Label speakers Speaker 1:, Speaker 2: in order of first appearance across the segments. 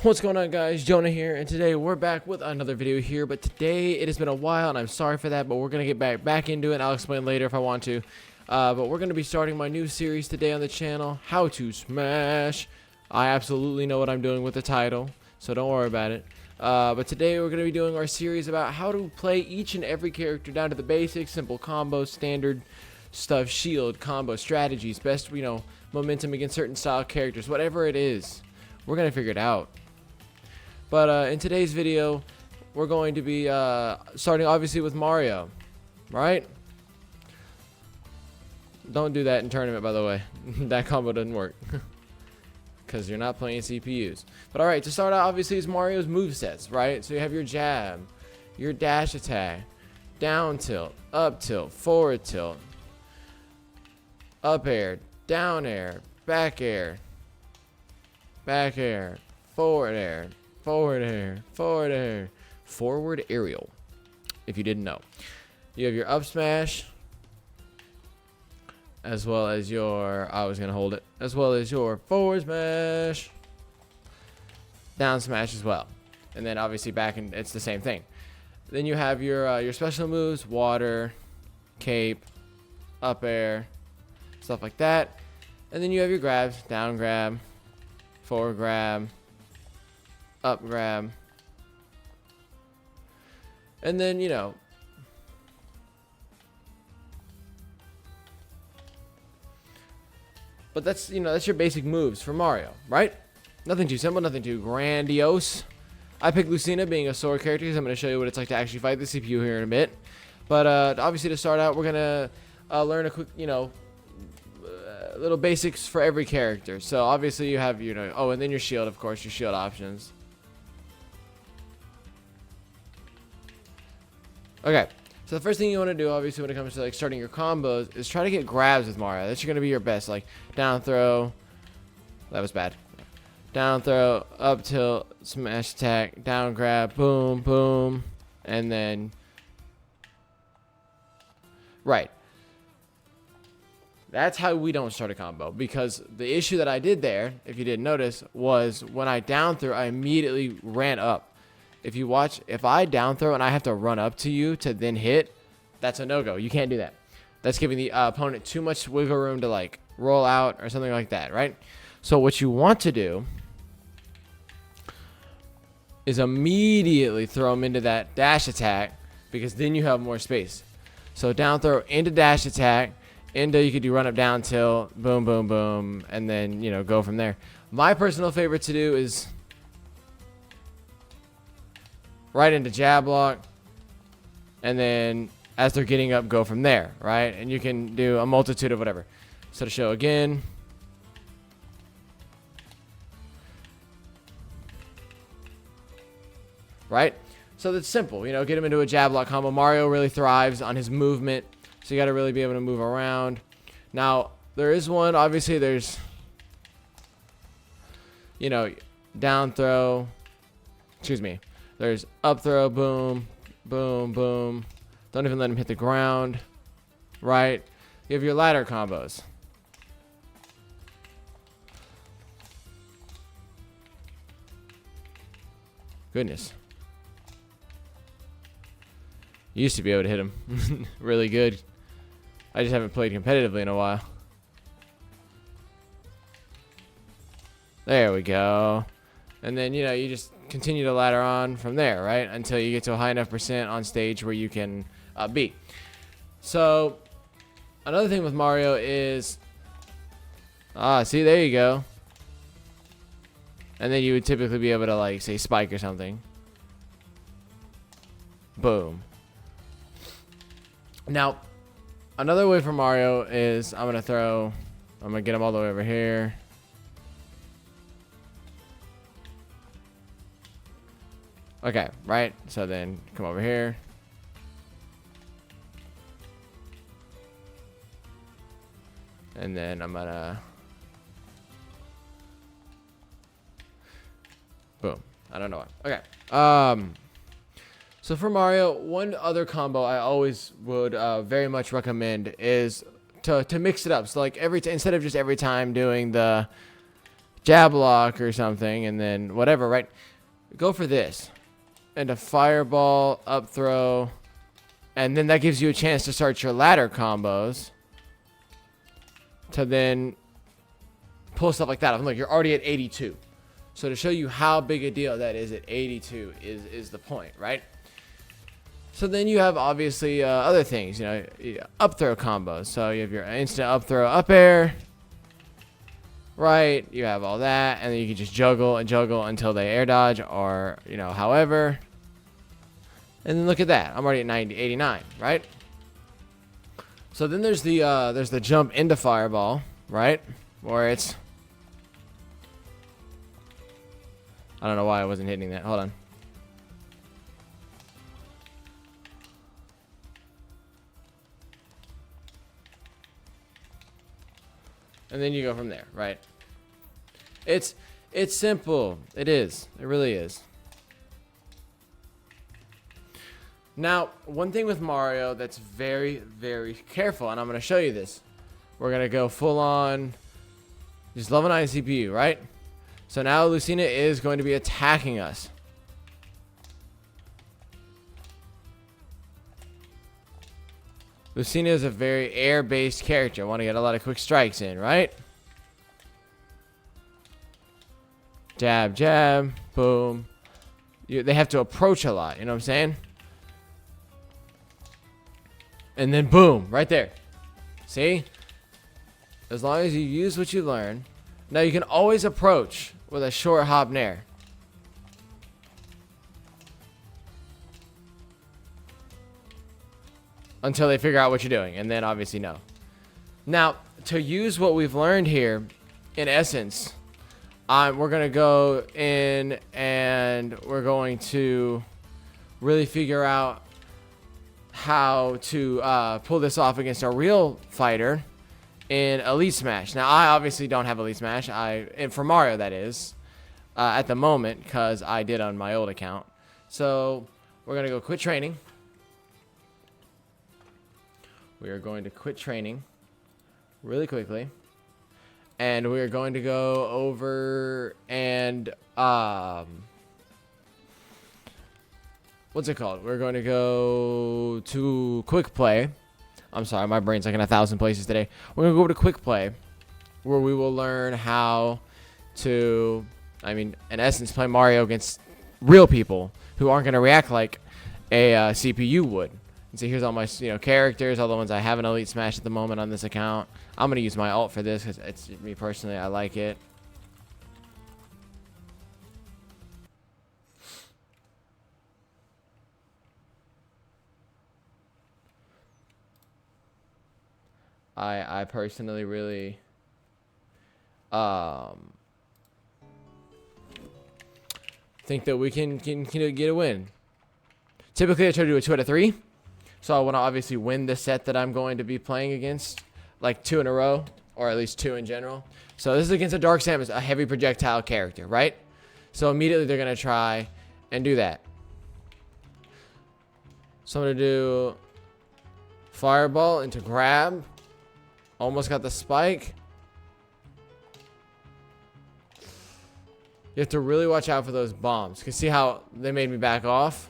Speaker 1: What's going on, guys? Jonah here, and today we're back with another video here. But today it has been a while, and I'm sorry for that, but we're gonna get back into it, and I'll explain later if I want to. But we're gonna be starting my new series today on the channel, How to Smash. I absolutely know what I'm doing with the title, so don't worry about it. But today we're gonna be doing our series about how to play each and every character down to the basics, simple combos, standard stuff, shield combo strategies, best momentum against certain style characters, whatever it is. We're gonna figure it out. But in today's video, we're going to be starting obviously with Mario, right? Don't do that in tournament, by the way. That combo doesn't work because you're not playing CPUs. But all right, to start out, obviously is Mario's movesets, right? So you have your jab, your dash attack, down tilt, up tilt, forward tilt, up air, down air, back air, forward air. Forward air, forward aerial, if you didn't know. You have your up smash, as well as your, as well as your forward smash, down smash as well. And then obviously back, and it's the same thing. Then you have your special moves, water, cape, up air, stuff like that. And then you have your grabs, down grab, forward grab, up grab, and then but that's that's your basic moves for Mario, right? Nothing too simple, nothing too grandiose. I picked Lucina, being a sword character, because I'm going to show you what it's like to actually fight the CPU here in a bit. But obviously, to start out, we're gonna learn a quick little basics for every character. So obviously you have oh, and then your shield, of course, your shield options. Okay, so the first thing you want to do, obviously, when it comes to like starting your combos, is try to get grabs with Mario. That's going to be your best, like down throw. That was bad. Down throw, up tilt, smash attack, down grab, boom, boom, and then right. That's how we don't start a combo, because the issue that I did there, if you didn't notice, was when I down threw, I immediately ran up. If you watch, if I down throw and I have to run up to you to then hit, that's a no-go. You can't do that. That's giving the opponent too much wiggle room to like roll out or something like that, right? So what you want to do is immediately throw them into that dash attack, because then you have more space. So down throw into dash attack, into, you could do run up down tilt, boom, boom, boom, and then go from there. My personal favorite to do is right into jab block, and then as they're getting up, go from there, right? And you can do a multitude of whatever. So to show again, right? So that's simple, get him into a jab block combo. Mario really thrives on his movement, so you got to really be able to move around. Now, there is one, obviously there's, down throw, excuse me. There's up throw, boom, boom, boom. Don't even let him hit the ground, right? You have your ladder combos. Goodness. You used to be able to hit him really good. I just haven't played competitively in a while. There we go. And then, you just continue to ladder on from there, right? Until you get to a high enough percent on stage where you can beat. So, another thing with Mario is... see, there you go. And then you would typically be able to, like, say, spike or something. Boom. Now, another way for Mario is I'm going to get him all the way over here. Okay, right? So then come over here. And then I'm gonna boom. I don't know what. Okay. So for Mario, one other combo I always would very much recommend is to mix it up. So like instead of just every time doing the jab block or something, and then whatever, right? Go for this. And a fireball, up throw. And then that gives you a chance to start your ladder combos. To then pull stuff like that. I'm like, you're already at 82. So to show you how big a deal that is at 82 is the point, right? So then you have obviously other things, you know, up throw combos. So you have your instant up throw up air, right? You have all that, and then you can just juggle and juggle until they air dodge or, you know, however. And then look at that, I'm already at 89, right? So then there's the jump into fireball, right? Where it's, I don't know why I wasn't hitting that. Hold on. And then you go from there, right? It's simple. It is. It really is. Now, one thing with Mario that's very, very careful, and I'm going to show you this. We're going to go full on just level 9 CPU, right? So now Lucina is going to be attacking us. Lucina is a very air-based character. I want to get a lot of quick strikes in, right? Jab, jab, boom. They have to approach a lot, you know what I'm saying? And then boom, right there. See? As long as you use what you learn. Now you can always approach with a short hop nair. Until they figure out what you're doing, and then obviously no. Now, to use what we've learned here, in essence, we're going to go in and we're going to really figure out how to pull this off against a real fighter in Elite Smash. Now, I obviously don't have Elite Smash, and for Mario that is, at the moment, because I did on my old account. So, we're going to go quit training. We are going to quit training really quickly. And we are going to go over and, what's it called? We're going to go to Quick Play. I'm sorry, my brain's like in 1,000 places today. We're going to go over to Quick Play, where we will learn how to, I mean, in essence, play Mario against real people who aren't going to react like a CPU would. And so here's all my, you know, characters, all the ones I have in Elite Smash at the moment on this account. I'm going to use my alt for this because it's me personally, I like it. I personally really think that we can get a win. Typically I try to do a 2 out of 3. So I want to obviously win the set that I'm going to be playing against, like 2 in a row, or at least 2 in general. So this is against a Dark Samus, a heavy projectile character, right? So immediately they're going to try and do that. So I'm going to do Fireball into grab. Almost got the spike. You have to really watch out for those bombs. Because see how they made me back off?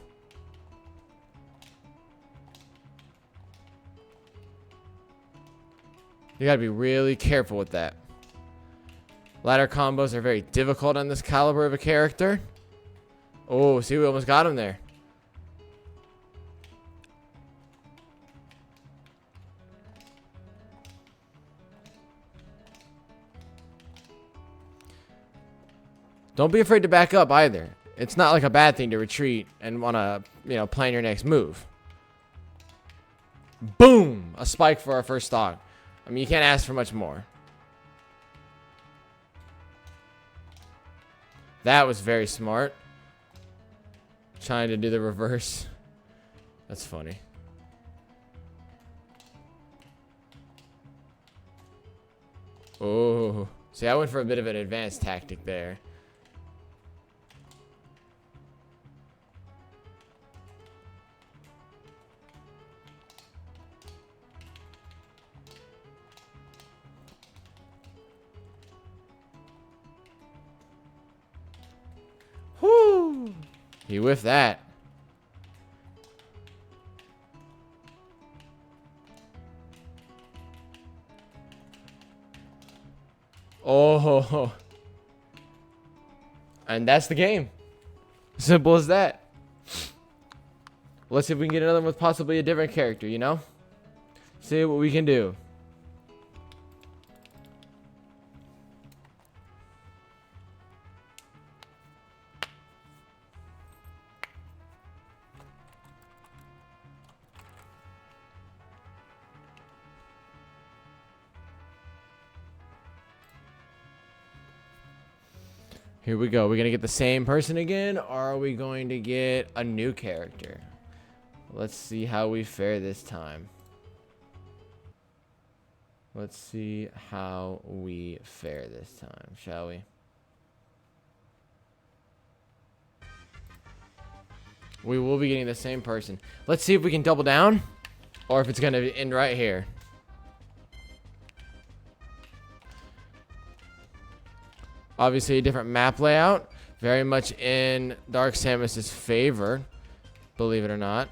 Speaker 1: You gotta be really careful with that. Ladder combos are very difficult on this caliber of a character. Oh, see, we almost got him there. Don't be afraid to back up either. It's not like a bad thing to retreat and want to, you know, plan your next move. Boom! A spike for our first stock. I mean, you can't ask for much more. That was very smart. Trying to do the reverse. That's funny. Oh. See, I went for a bit of an advanced tactic there. He whiffed that. Oh. And that's the game. Simple as that. Let's see if we can get another one with possibly a different character, you know? See what we can do. Here we go. We're going to get the same person again, or are we going to get a new character? Let's see how we fare this time. Let's see how we fare this time, shall we? We will be getting the same person. Let's see if we can double down, or if it's going to end right here. Obviously, a different map layout. Very much in Dark Samus's favor, believe it or not.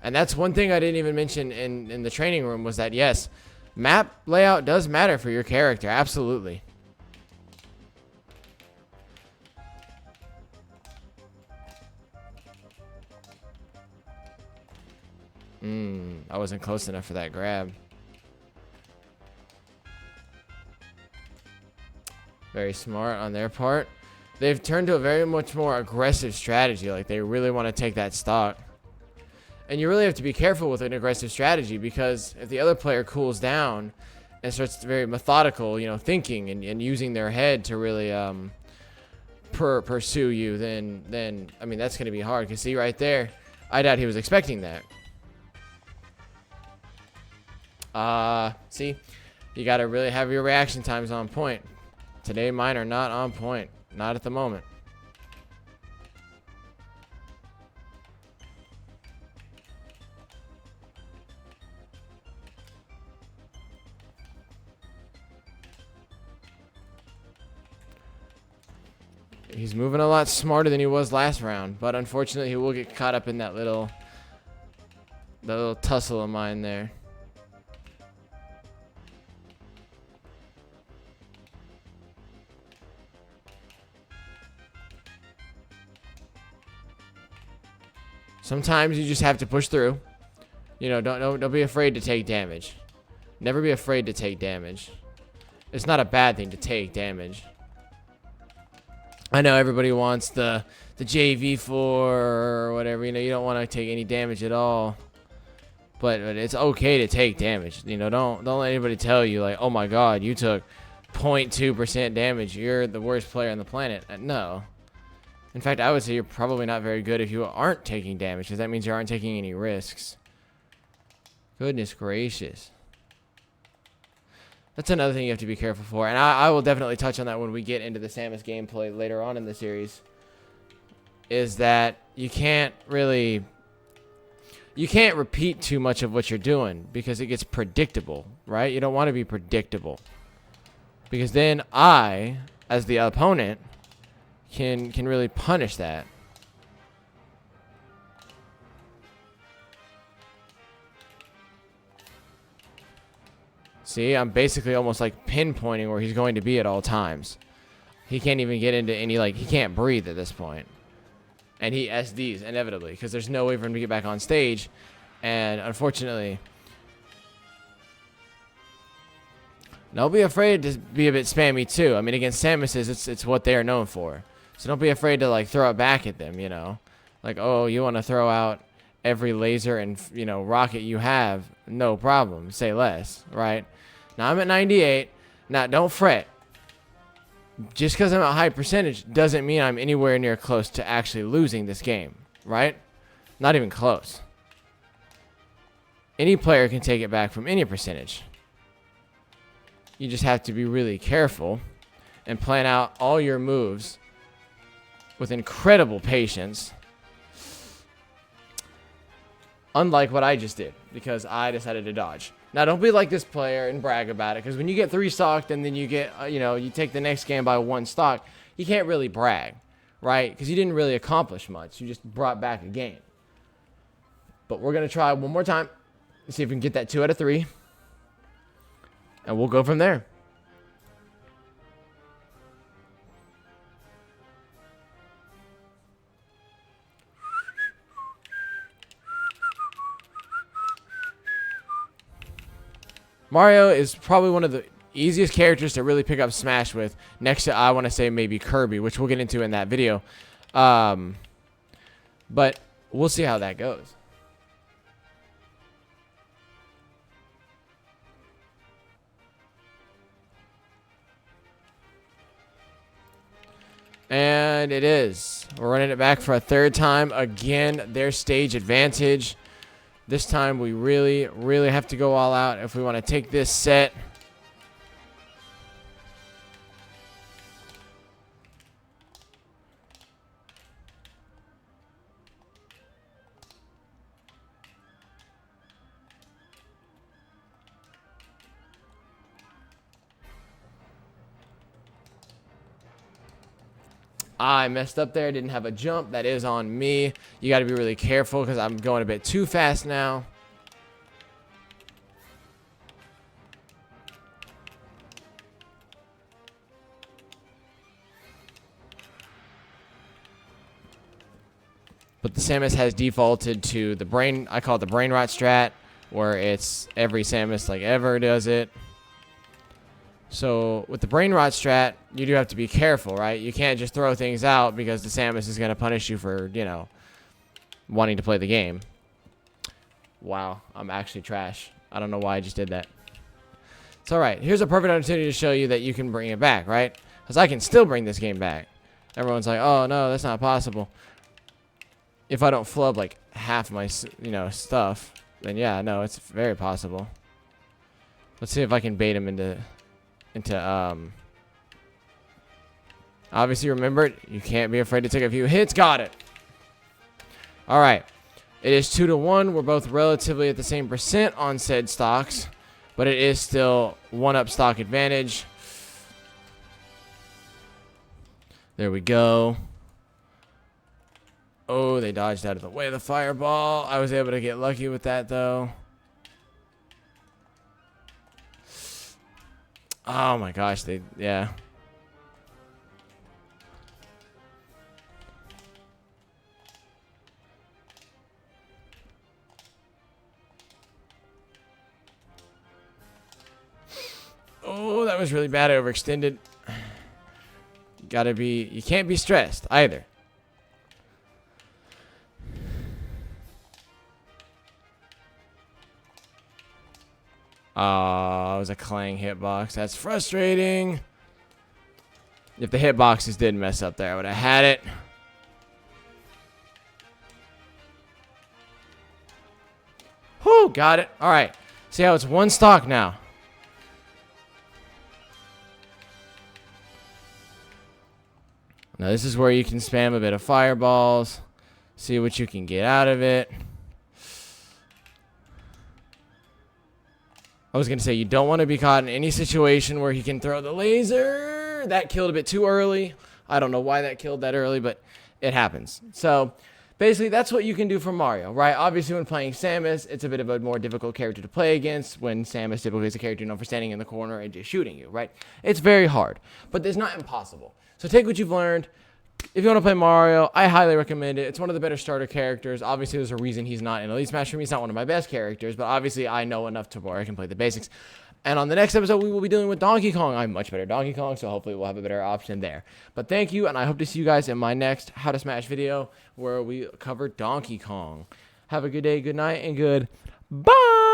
Speaker 1: And that's one thing I didn't even mention in the training room was that, yes, map layout does matter for your character. Absolutely. I wasn't close enough for that grab. Very smart on their part. They've turned to a very much more aggressive strategy. Like, they really want to take that stock. And you really have to be careful with an aggressive strategy, because if the other player cools down and starts very methodical, you know, thinking and using their head to really pursue you, then I mean, that's going to be hard. Because see right there, I doubt he was expecting that. See, you got to really have your reaction times on point. Today, mine are not on point. Not at the moment. He's moving a lot smarter than he was last round, but unfortunately, he will get caught up in that little tussle of mine there. Sometimes you just have to push through. You know, don't be afraid to take damage. Never be afraid to take damage. It's not a bad thing to take damage. I know everybody wants the JV4 or whatever. You know, you don't want to take any damage at all. But it's okay to take damage. You know, don't let anybody tell you like, oh my God, you took 0.2% damage. You're the worst player on the planet. No. In fact, I would say you're probably not very good if you aren't taking damage, because that means you aren't taking any risks. Goodness gracious. That's another thing you have to be careful for. And I will definitely touch on that when we get into the Samus gameplay later on in the series. Is that you can't repeat too much of what you're doing, because it gets predictable, right? You don't want to be predictable. Because then I, as the opponent, can really punish that. See, I'm basically almost like pinpointing where he's going to be at all times. He can't even get into any, like, he can't breathe at this point. And he SDs inevitably, because there's no way for him to get back on stage. And unfortunately, don't be afraid to be a bit spammy too. I mean, against Samus's, it's what they are known for. So don't be afraid to, like, throw it back at them, you know. Like, oh, you want to throw out every laser and, you know, rocket you have. No problem. Say less, right? Now, I'm at 98. Now, don't fret. Just because I'm at high percentage doesn't mean I'm anywhere near close to actually losing this game, right? Not even close. Any player can take it back from any percentage. You just have to be really careful and plan out all your moves with incredible patience. Unlike what I just did, because I decided to dodge. Now, don't be like this player and brag about it, because when you get 3 stocked and then you get, you know, you take the next game by 1 stock, you can't really brag, right? Because you didn't really accomplish much. You just brought back a game. But we're going to try one more time. See if we can get that 2 out of 3. And we'll go from there. Mario is probably one of the easiest characters to really pick up Smash with, next to, I want to say, maybe Kirby, which we'll get into in that video. But we'll see how that goes. And it is. We're running it back for a 3rd time. Again, their stage advantage. This time we really, really have to go all out if we want to take this set. I messed up there. Didn't have a jump. That is on me. You got to be really careful because I'm going a bit too fast now. But the Samus has defaulted to the brain. I call it the brain rot strat, where it's every Samus like ever does it. So with the brain rot strat, you do have to be careful, right? You can't just throw things out because the Samus is going to punish you for, you know, wanting to play the game. Wow, I'm actually trash. I don't know why I just did that. It's alright. Here's a perfect opportunity to show you that you can bring it back, right? Because I can still bring this game back. Everyone's like, oh no, that's not possible. If I don't flub like half my, you know, stuff, then yeah, no, it's very possible. Let's see if I can bait him into obviously remember it, you can't be afraid to take a few hits. Got it. All right, it is 2-1. We're both relatively at the same percent on said stocks, but it is still 1-up stock advantage. There we go. Oh, they dodged out of the way of the fireball. I was able to get lucky with that though. Oh my gosh, yeah. Oh, that was really bad. I overextended. You can't be stressed either. Oh, it was a clang hitbox. That's frustrating. If the hitboxes did mess up there, I would have had it. Whew, got it. All right. See how it's 1 stock now. Now this is where you can spam a bit of fireballs. See what you can get out of it. I was going to say, you don't want to be caught in any situation where he can throw the laser. That killed a bit too early. I don't know why that killed that early, but it happens. So, basically, that's what you can do for Mario, right? Obviously, when playing Samus, it's a bit of a more difficult character to play against, when Samus typically is a character known for standing in the corner and just shooting you, right? It's very hard, but it's not impossible. So, take what you've learned. If you want to play Mario, I highly recommend it. It's one of the better starter characters. Obviously, there's a reason he's not in Elite Smash for me. He's not one of my best characters, but obviously, I know enough to where I can play the basics. And on the next episode, we will be dealing with Donkey Kong. I'm much better at Donkey Kong, so hopefully we'll have a better option there. But thank you, and I hope to see you guys in my next How to Smash video, where we cover Donkey Kong. Have a good day, good night, and good bye!